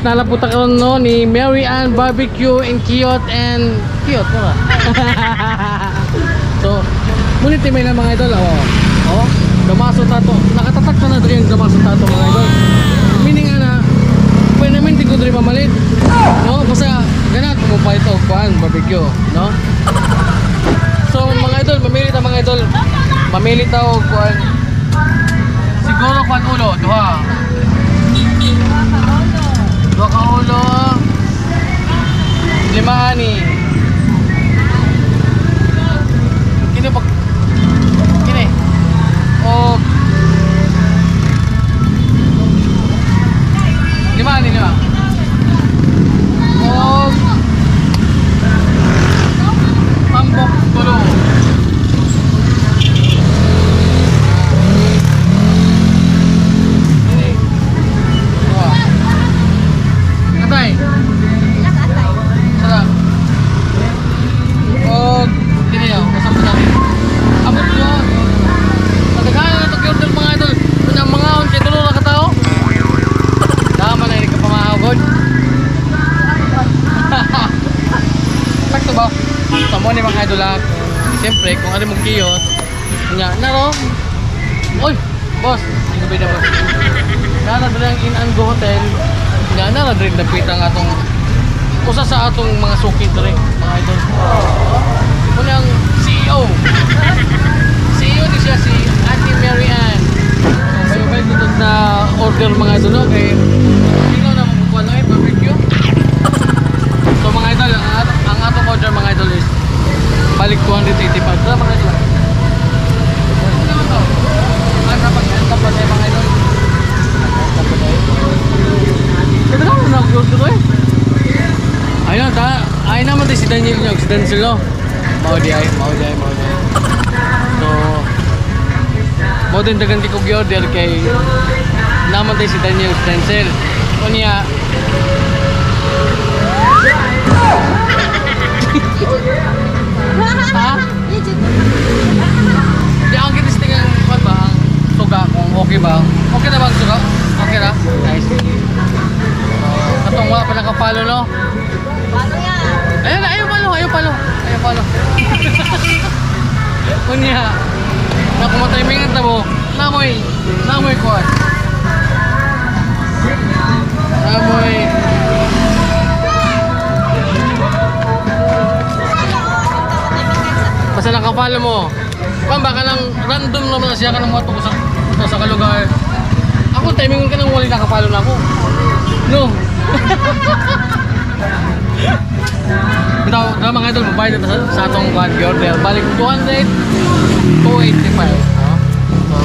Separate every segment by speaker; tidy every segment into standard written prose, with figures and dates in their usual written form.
Speaker 1: nalaputa ka no ni Mary Ann Barbecue in Kiyot and Kiyot ba? So, ngunit may na mga idol oh. Damaso tato. Nakatatak na diri ang damaso tato mga idol. Meaning ana, pwede naman di ko diri mamalit. No, basta ganat mo pa ito kuan barbecue, no? So mga idol, mamili ta mga idol. Mamili ta og kuan. Siguro kuan ulo, duha. Duha ka ulo. Lima ani. Kini pag kini. O lima ani lima. O pambok tulo. Atay. Sarap. O kini yo, kasama natin. Abot yun. Matagalan na ito order mga idol. Ang mga kay tulo na katao. Tama na hindi ka pamahagod. Sakto ba? Samo ni mga idol lang. Siyempre kung ano mong kiyot nya naro. Oy, boss, hindi ba boss? Nara diri ang In and Go Hotel. Nya nara diri napita ang atong usa sa atong mga suki diri mga idol. Kuno ang CEO. CEO ni siya si Auntie Mary Ann. So may tutod na order mga idol no kay ikaw na magkukuha no barbecue. So mga idol ang atong order mga idol is balik 285 sa mga idol. Ano to? Ano pag-enta pa sa mga idol? Kada ka na order eh. Ayun ta, ay naman si Daniel niya, si Denzel. Mau di. So mo din dagan ko gi-order kay naman si Daniel Denzel. Kunya ha? Di ang kitis tingnan ko ba ang suga kung okay ba? Okay na ba ang suga? Okay na? Nice. Katong wala pa naka-follow no?
Speaker 2: Paano yan?
Speaker 1: Ayun, ayaw palo. Kunya na kumatimingan ta mo. Namoy kuan. Namoy. Basta nakapalo mo. Kung baka lang random naman siya ka ng mga tuko sa kalugar. Ako timingan ka nang wali nakapalo na ako. No. Ito mga idol, mabayad na sa atong kuan order. Balik 200, 285. So,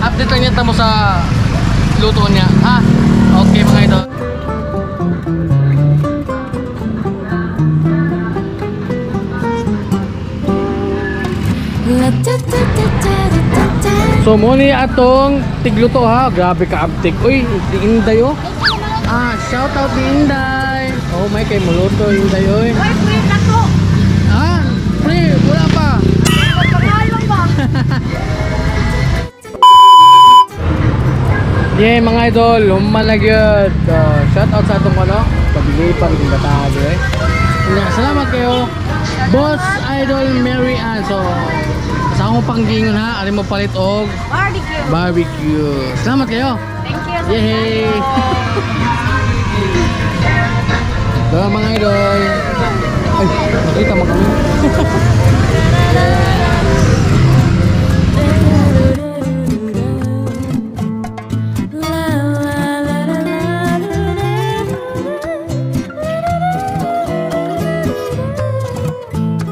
Speaker 1: update lang niya mo sa luto niya. Ha? Okay mga idol. So muli atong tigluto ha. Grabe ka uptik. Uy, di Inday oh. Shout out di Inday. Oh, may kay muluto Inday oy.
Speaker 2: Wait na to.
Speaker 1: Free, wala pa.
Speaker 2: Pagkakayo ba?
Speaker 1: Yeah, mga idol, humalagyod. Shout out sa atong ano, pabigay pa rin batahan eh. Salamat kayo, Boss Idol Mary Ann. So, sa akong panggingon ha, alim mo palit og barbecue. Salamat kayo.
Speaker 2: Thank you.
Speaker 1: Yay! Mga idol. Ay, nakita mo kami.